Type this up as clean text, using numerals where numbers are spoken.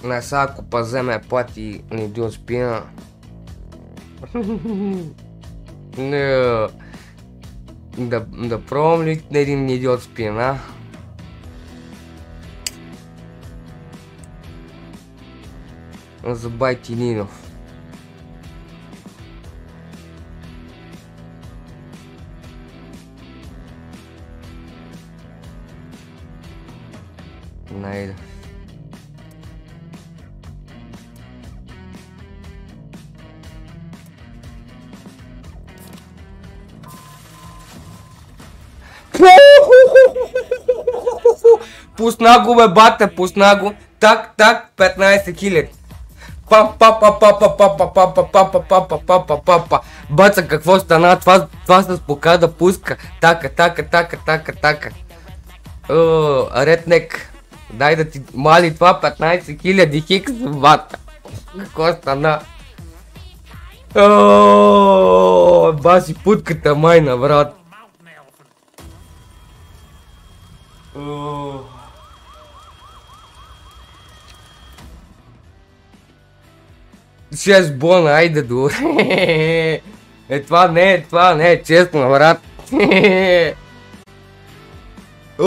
Не, сега ако паземе плати не ди от спина. Не. Да пробвам ли на един идиот спина? За Байти Нинов. Найде. Пусна го, бе, бате, пусна го. Так, 15 хиляди. Па. Баца, какво стана? Това с пока да пуска. Така. Реднек. Дай да ти мали това 15 хиляди хикс, бата. Какво стана? Баси путката майна, брат. Шест бона, айде добре. Това не е честно, брат.